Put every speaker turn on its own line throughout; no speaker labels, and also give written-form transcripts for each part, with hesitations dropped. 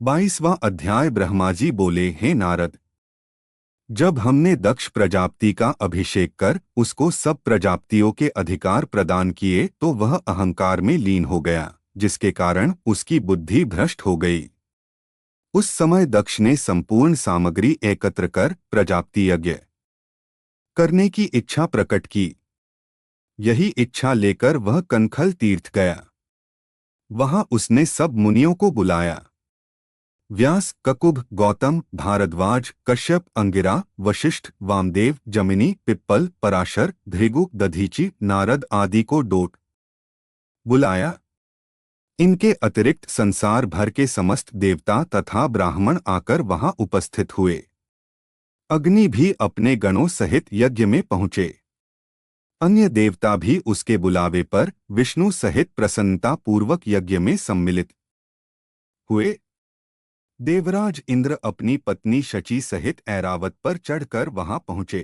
22वां अध्याय। ब्रह्माजी बोले, हे नारद, जब हमने दक्ष प्रजापति का अभिषेक कर उसको सब प्रजापतियों के अधिकार प्रदान किए तो वह अहंकार में लीन हो गया, जिसके कारण उसकी बुद्धि भ्रष्ट हो गई। उस समय दक्ष ने संपूर्ण सामग्री एकत्र कर प्रजापति यज्ञ करने की इच्छा प्रकट की। यही इच्छा लेकर वह कनखल तीर्थ गया। वहां उसने सब मुनियों को बुलाया। व्यास, ककुभ, गौतम, भारद्वाज, कश्यप, अंगिरा, वशिष्ठ, वामदेव, जमिनी, पिप्पल, पराशर, भृगु, दधीचि, नारद आदि को डोट बुलाया। इनके अतिरिक्त संसार भर के समस्त देवता तथा ब्राह्मण आकर वहां उपस्थित हुए। अग्नि भी अपने गणों सहित यज्ञ में पहुंचे। अन्य देवता भी उसके बुलावे पर विष्णु सहित प्रसन्नता पूर्वक यज्ञ में सम्मिलित हुए। देवराज इंद्र अपनी पत्नी शची सहित ऐरावत पर चढ़कर वहां पहुंचे।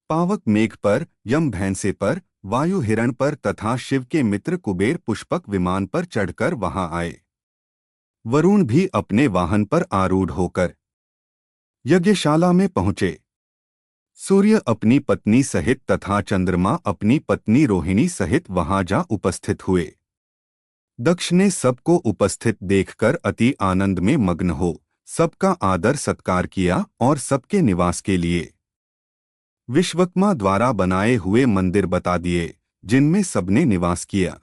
पावक मेघ पर, यम भैंसे पर, वायु हिरण पर तथा शिव के मित्र कुबेर पुष्पक विमान पर चढ़कर वहां आए। वरुण भी अपने वाहन पर आरूढ़ होकर यज्ञशाला में पहुंचे। सूर्य अपनी पत्नी सहित तथा चंद्रमा अपनी पत्नी रोहिणी सहित वहां जा उपस्थित हुए। दक्ष ने सबको उपस्थित देखकर अति आनंद में मग्न हो सबका आदर सत्कार किया और सबके निवास के लिए विश्वकर्मा द्वारा बनाए हुए मंदिर बता दिए, जिनमें सबने निवास किया।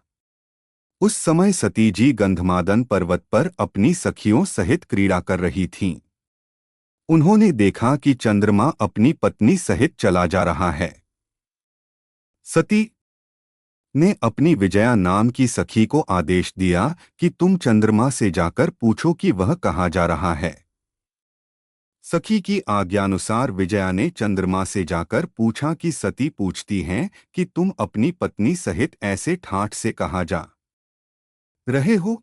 उस समय सती जी गंधमादन पर्वत पर अपनी सखियों सहित क्रीड़ा कर रही थीं। उन्होंने देखा कि चंद्रमा अपनी पत्नी सहित चला जा रहा है। सती ने अपनी विजया नाम की सखी को आदेश दिया कि तुम चंद्रमा से जाकर पूछो कि वह कहाँ जा रहा है। सखी की आज्ञानुसार विजया ने चंद्रमा से जाकर पूछा कि सती पूछती हैं कि तुम अपनी पत्नी सहित ऐसे ठाठ से कहाँ जा रहे हो।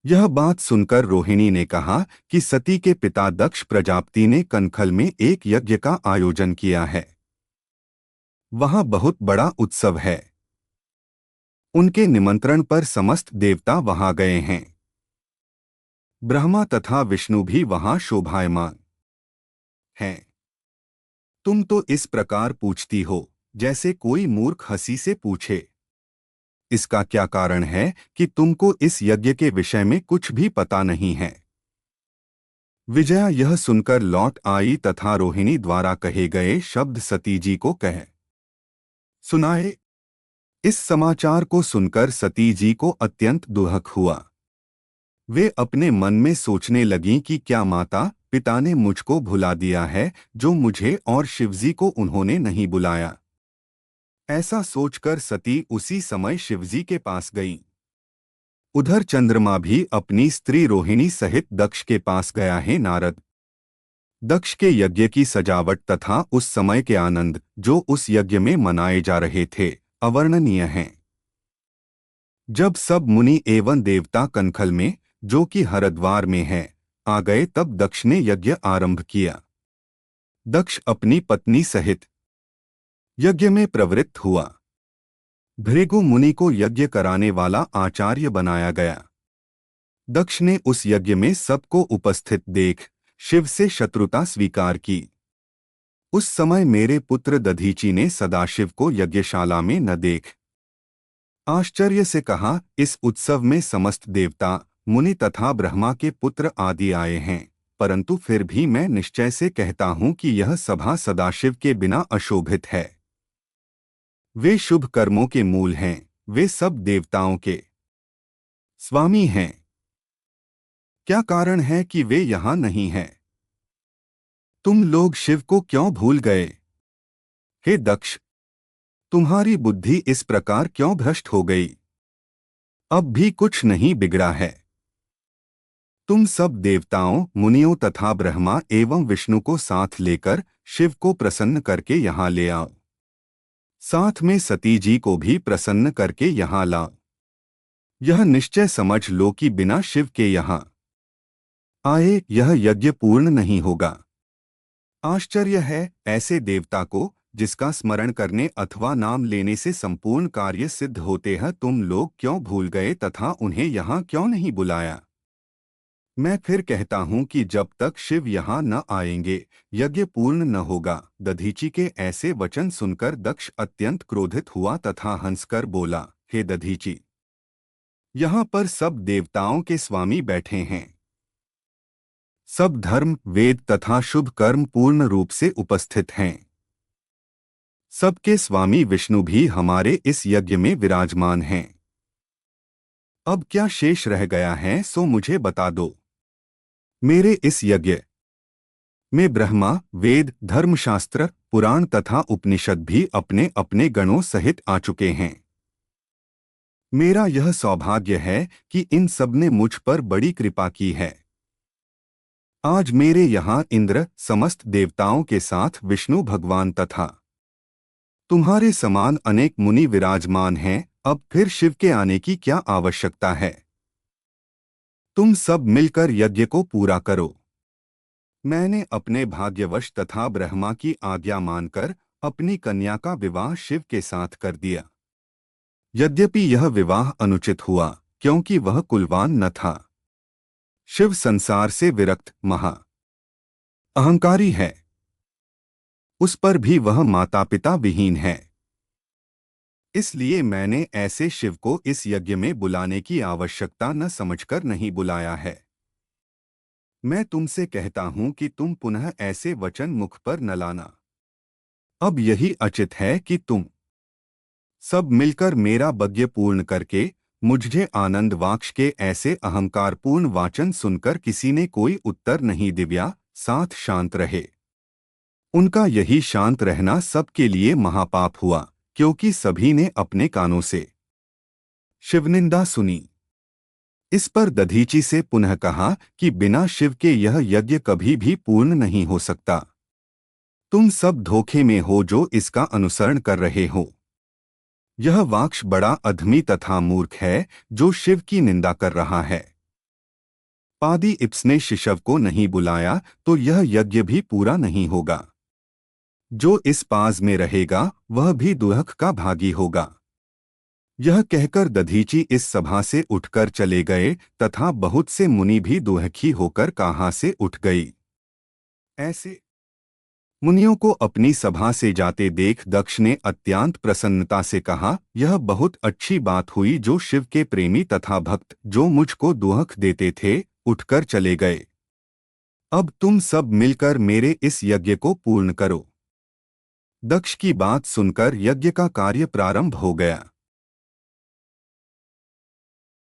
यह बात सुनकर रोहिणी ने कहा कि सती के पिता दक्ष प्रजापति ने कनखल में एक यज्ञ का आयोजन किया है। वहां बहुत बड़ा उत्सव है। उनके निमंत्रण पर समस्त देवता वहां गए हैं। ब्रह्मा तथा विष्णु भी वहां शोभायमान हैं। तुम तो इस प्रकार पूछती हो जैसे कोई मूर्ख हंसी से पूछे। इसका क्या कारण है कि तुमको इस यज्ञ के विषय में कुछ भी पता नहीं है। विजया यह सुनकर लौट आई तथा रोहिणी द्वारा कहे गए शब्द सती जी को कह सुनाए। इस समाचार को सुनकर सती जी को अत्यंत दुख हुआ। वे अपने मन में सोचने लगीं कि क्या माता पिता ने मुझको भुला दिया है जो मुझे और शिवजी को उन्होंने नहीं बुलाया। ऐसा सोचकर सती उसी समय शिवजी के पास गईं। उधर चंद्रमा भी अपनी स्त्री रोहिणी सहित दक्ष के पास गया है। नारद, दक्ष के यज्ञ की सजावट तथा उस समय के आनंद जो उस यज्ञ में मनाए जा रहे थे अवर्णनीय हैं। जब सब मुनि एवं देवता कनखल में, जो कि हरिद्वार में है, आ गए तब दक्ष ने यज्ञ आरंभ किया। दक्ष अपनी पत्नी सहित यज्ञ में प्रवृत्त हुआ। भृगु मुनि को यज्ञ कराने वाला आचार्य बनाया गया। दक्ष ने उस यज्ञ में सबको उपस्थित देख शिव से शत्रुता स्वीकार की। उस समय मेरे पुत्र दधीचि ने सदाशिव को यज्ञशाला में न देख आश्चर्य से कहा, इस उत्सव में समस्त देवता, मुनि तथा ब्रह्मा के पुत्र आदि आए हैं, परंतु फिर भी मैं निश्चय से कहता हूं कि यह सभा सदाशिव के बिना अशोभित है। वे शुभ कर्मों के मूल हैं, वे सब देवताओं के स्वामी हैं। क्या कारण है कि वे यहाँ नहीं हैं? तुम लोग शिव को क्यों भूल गए? हे दक्ष, तुम्हारी बुद्धि इस प्रकार क्यों भ्रष्ट हो गई? अब भी कुछ नहीं बिगड़ा है। तुम सब देवताओं, मुनियों तथा ब्रह्मा एवं विष्णु को साथ लेकर शिव को प्रसन्न करके यहाँ ले आओ। साथ में सती जी को भी प्रसन्न करके यहाँ लाओ। यह निश्चय समझ लो कि बिना शिव के यहाँ आए यह यज्ञ पूर्ण नहीं होगा। आश्चर्य है ऐसे देवता को जिसका स्मरण करने अथवा नाम लेने से संपूर्ण कार्य सिद्ध होते हैं, तुम लोग क्यों भूल गए तथा उन्हें यहाँ क्यों नहीं बुलाया? मैं फिर कहता हूँ कि जब तक शिव यहाँ न आएंगे यज्ञ पूर्ण न होगा। दधीचि के ऐसे वचन सुनकर दक्ष अत्यंत क्रोधित हुआ तथा हंसकर बोला, हे दधीचि, यहाँ पर सब देवताओं के स्वामी बैठे हैं। सब धर्म, वेद तथा शुभ कर्म पूर्ण रूप से उपस्थित हैं। सबके स्वामी विष्णु भी हमारे इस यज्ञ में विराजमान हैं। अब क्या शेष रह गया है सो मुझे बता दो। मेरे इस यज्ञ में ब्रह्मा, वेद, धर्मशास्त्र, पुराण तथा उपनिषद भी अपने अपने गणों सहित आ चुके हैं। मेरा यह सौभाग्य है कि इन सब ने मुझ पर बड़ी कृपा की है। आज मेरे यहाँ इंद्र, समस्त देवताओं के साथ विष्णु भगवान तथा तुम्हारे समान अनेक मुनि विराजमान हैं। अब फिर शिव के आने की क्या आवश्यकता है? तुम सब मिलकर यज्ञ को पूरा करो। मैंने अपने भाग्यवश तथा ब्रह्मा की आज्ञा मानकर अपनी कन्या का विवाह शिव के साथ कर दिया। यद्यपि यह विवाह अनुचित हुआ क्योंकि वह कुलवान न था। शिव संसार से विरक्त, महा अहंकारी है। उस पर भी वह माता पिता विहीन है। इसलिए मैंने ऐसे शिव को इस यज्ञ में बुलाने की आवश्यकता न समझकर नहीं बुलाया है। मैं तुमसे कहता हूं कि तुम पुनः ऐसे वचन मुख पर न लाना। अब यही उचित है कि तुम सब मिलकर मेरा यज्ञ पूर्ण करके मुझे आनंद वाक्ष के ऐसे अहंकारपूर्ण वाचन सुनकर किसी ने कोई उत्तर नहीं दिया, साथ शांत रहे। उनका यही शांत रहना सबके लिए महापाप हुआ क्योंकि सभी ने अपने कानों से शिवनिंदा सुनी। इस पर दधीचि से पुनः कहा कि बिना शिव के यह यज्ञ कभी भी पूर्ण नहीं हो सकता। तुम सब धोखे में हो जो इसका अनुसरण कर रहे हो। यह वाक्ष बड़ा अधमी तथा मूर्ख है जो शिव की निंदा कर रहा है। पादी इप्स ने शिशव को नहीं बुलाया तो यह यज्ञ भी पूरा नहीं होगा। जो इस पास में रहेगा वह भी दुख का भागी होगा। यह कहकर दधीचि इस सभा से उठकर चले गए तथा बहुत से मुनि भी दुखी होकर कहाँ से उठ गई। ऐसे मुनियों को अपनी सभा से जाते देख दक्ष ने अत्यंत प्रसन्नता से कहा, यह बहुत अच्छी बात हुई जो शिव के प्रेमी तथा भक्त जो मुझको दुख देते थे उठकर चले गए। अब तुम सब मिलकर मेरे इस यज्ञ को पूर्ण करो। दक्ष की बात सुनकर यज्ञ का कार्य प्रारंभ हो गया।